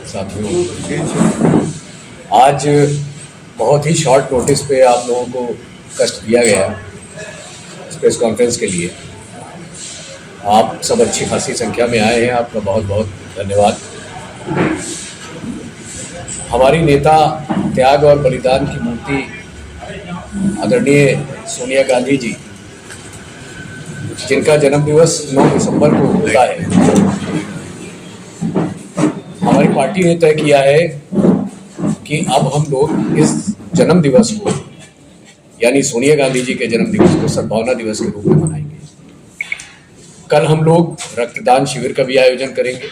साथियों, आज बहुत ही शॉर्ट नोटिस पे आप लोगों को कष्ट दिया गया इस प्रेस कॉन्फ्रेंस के लिए। आप सब अच्छी खासी संख्या में आए हैं, आपका बहुत बहुत धन्यवाद। हमारी नेता त्याग और बलिदान की मूर्ति आदरणीय सोनिया गांधी जी, जिनका जन्मदिवस 9 दिसंबर को होता है, हमारी पार्टी ने तय किया है कि अब हम लोग इस जन्म दिवस को, यानी सोनिया गांधी जी के जन्म दिवस को सद्भावना दिवस के रूप में मनाएंगे। कल हम लोग रक्तदान शिविर का भी आयोजन करेंगे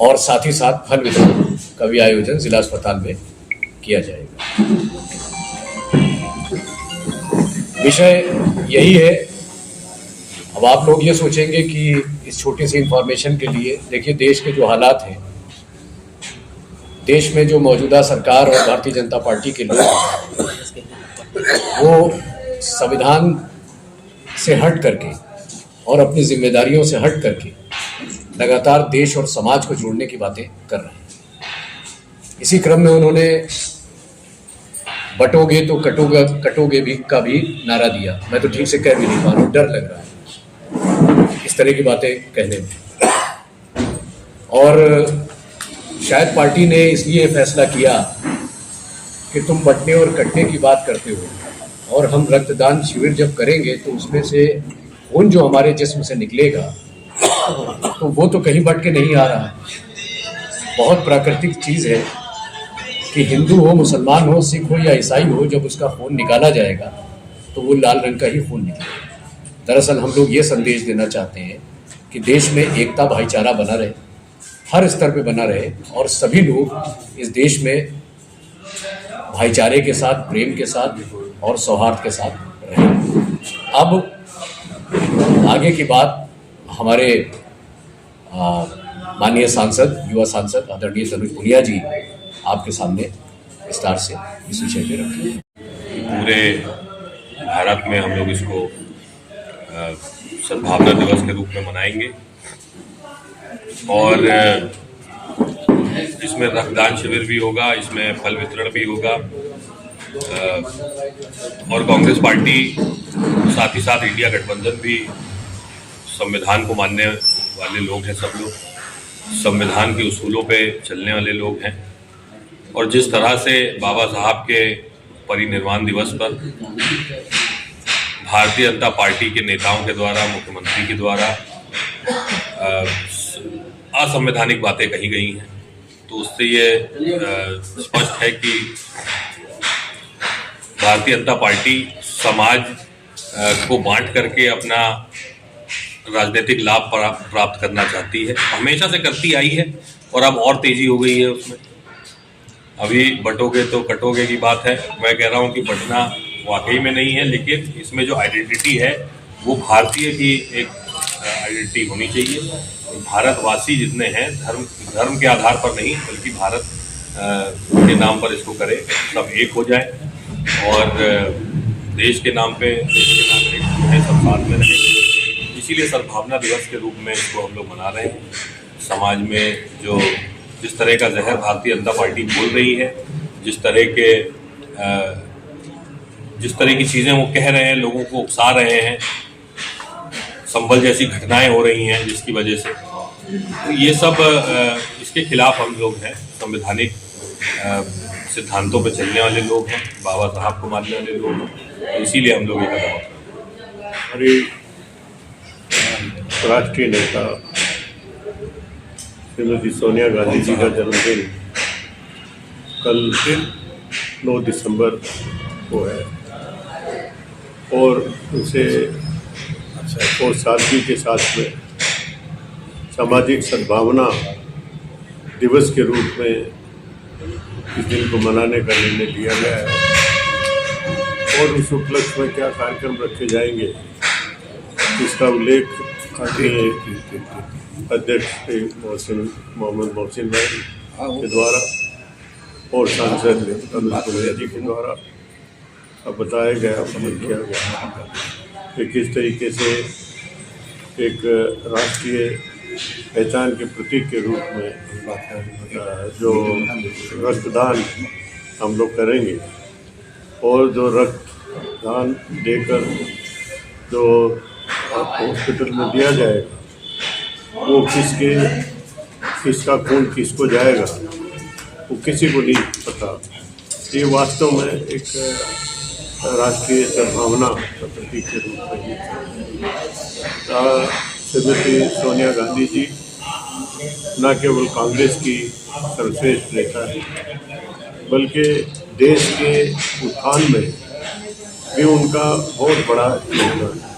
और साथ ही साथ फल वितरण का भी आयोजन जिला अस्पताल में किया जाएगा। विषय यही है। अब आप लोग ये सोचेंगे कि इस छोटी सी इंफॉर्मेशन के लिए, देखिए देश के जो हालात हैं, देश में जो मौजूदा सरकार और भारतीय जनता पार्टी के लोग वो संविधान से हट करके और अपनी जिम्मेदारियों से हट करके लगातार देश और समाज को जोड़ने की बातें कर रहे हैं। इसी क्रम में उन्होंने बटोगे तो कटोगे भी का भी नारा दिया। मैं तो ठीक से कह भी नहीं पा रहा हूँ, डर लग रहा है इस तरह की बातें कहने में। और शायद पार्टी ने इसलिए फैसला किया कि तुम बटने और कटने की बात करते हो और हम रक्तदान शिविर जब करेंगे तो उसमें से खून जो हमारे जिस्म से निकलेगा तो वो तो कहीं बट के नहीं आ रहा है। बहुत प्राकृतिक चीज़ है कि हिंदू हो, मुसलमान हो, सिख हो या ईसाई हो, जब उसका खून निकाला जाएगा तो वो लाल रंग का ही खून निकलेगा। दरअसल हम लोग ये संदेश देना चाहते हैं कि देश में एकता, भाईचारा बना रहे, हर स्तर पे बना रहे और सभी लोग इस देश में भाईचारे के साथ, प्रेम के साथ और सौहार्द के साथ रहें। अब आगे की बात हमारे माननीय सांसद, युवा सांसद आदरणीय तनुज पुनिया जी आपके सामने विस्तार से इस विषय पे रखें। पूरे भारत में हम लोग इसको सद्भावना दिवस के रूप में मनाएंगे और इसमें रक्तदान शिविर भी होगा, इसमें फल वितरण भी होगा और कांग्रेस पार्टी साथ ही साथ इंडिया गठबंधन भी संविधान को मानने वाले लोग हैं। सब लोग संविधान के उसूलों पे चलने वाले लोग हैं और जिस तरह से बाबा साहब के परिनिर्वाण दिवस पर भारतीय जनता पार्टी के नेताओं के द्वारा, मुख्यमंत्री के द्वारा असंवैधानिक बातें कही गई हैं, तो उससे ये स्पष्ट है कि भारतीय जनता पार्टी समाज को बांट करके अपना राजनीतिक लाभ प्राप्त करना चाहती है। हमेशा से करती आई है और अब और तेजी हो गई है उसमें। अभी बटोगे तो कटोगे की बात है। मैं कह रहा हूँ कि बटना वाकई में नहीं है, लेकिन इसमें जो आइडेंटिटी है वो भारतीय की एक आइडेंटिटी होनी चाहिए। भारतवासी जितने हैं, धर्म के आधार पर नहीं बल्कि भारत के नाम पर इसको करें, सब एक हो जाए और देश के नाम पे देश के नागरिक हैं सब साथ में रहें। इसीलिए सद्भावना दिवस के रूप में इसको हम लोग मना रहे हैं। समाज में जिस तरह का जहर भारतीय जनता पार्टी बोल रही है, जिस तरह की चीज़ें वो कह रहे हैं, लोगों को उकसा रहे हैं, संभल जैसी घटनाएं हो रही हैं जिसकी वजह से, तो ये सब इसके खिलाफ हम लोग हैं। संवैधानिक सिद्धांतों पर चलने वाले लोग हैं, बाबा साहब को मानने वाले लोग हैं, तो इसीलिए हम लोग ये कदम उठा रहे हैं। हमारी राष्ट्रीय नेता श्रीमती सोनिया गांधी जी का जन्मदिन कल 9 दिसंबर को है और उसे और सादगी के साथ में सामाजिक सद्भावना दिवस के रूप में इस दिन को मनाने का निर्णय लिया गया है और उस उपलक्ष्य में क्या कार्यक्रम रखे जाएंगे इसका उल्लेख अध्यक्ष मोहम्मद मोहसिन भाई के द्वारा और सांसद तनुज पुनिया जी के द्वारा अब बताया गया, समझ किया गया कि किस तरीके से एक राष्ट्रीय पहचान के प्रतीक के रूप में जो रक्तदान हम लोग करेंगे, और जो रक्तदान देकर जो हॉस्पिटल में दिया जाएगा वो किसका खून किसको जाएगा वो किसी को नहीं पता। ये वास्तव में एक राष्ट्रीय सद्भावना का प्रतीक के रूप में श्रीमती सोनिया गांधी जी न केवल कांग्रेस की सर्वश्रेष्ठ नेता है, बल्कि देश के उत्थान में भी उनका बहुत बड़ा योगदान है।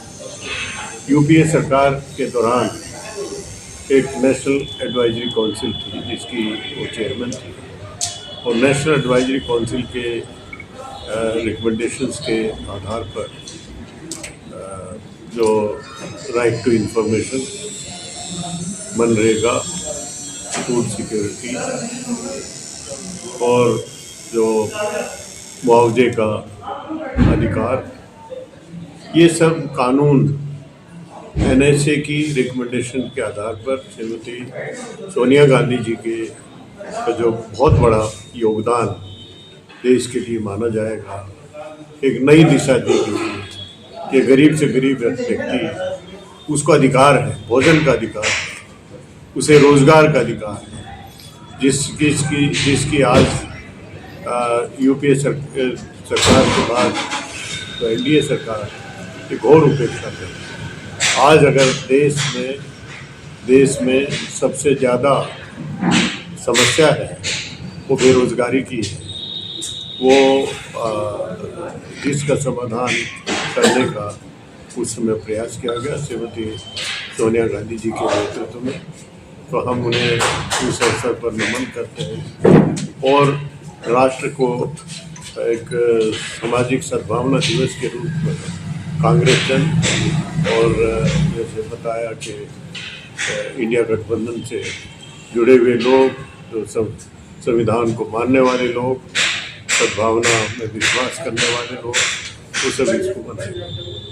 यूपीए सरकार के दौरान एक नेशनल एडवाइजरी काउंसिल थी जिसकी वो चेयरमैन थी, और नेशनल एडवाइजरी काउंसिल के रिकमेंडेशंस के आधार पर जो right to information, MNREGA, food security और जो मुआवजे का अधिकार, ये सब कानून एनएसए की रिकमेंडेशन के आधार पर श्रीमती सोनिया गांधी जी के का जो बहुत बड़ा योगदान देश के लिए माना जाएगा, एक नई दिशा दी गई कि गरीब से गरीब व्यक्ति उसका अधिकार है, भोजन का अधिकार है, उसे रोजगार का अधिकार है, जिसकी आज यूपीए सरकार के बाद तो एनडीए सरकार की घोर उपेक्षा कर। आज अगर देश में सबसे ज़्यादा समस्या है वो बेरोजगारी की है, वो जिसका समाधान करने का उस समय प्रयास किया गया श्रीमती सोनिया गांधी जी के नेतृत्व में। तो हम उन्हें इस अवसर पर नमन करते हैं और राष्ट्र को एक सामाजिक सद्भावना दिवस के रूप में कांग्रेस जन और जैसे बताया कि इंडिया गठबंधन से जुड़े हुए लोग, जो संविधान को मानने वाले लोग, सद्भावना में विश्वास करने वाले लोग, वो सब इसको मनाएंगे।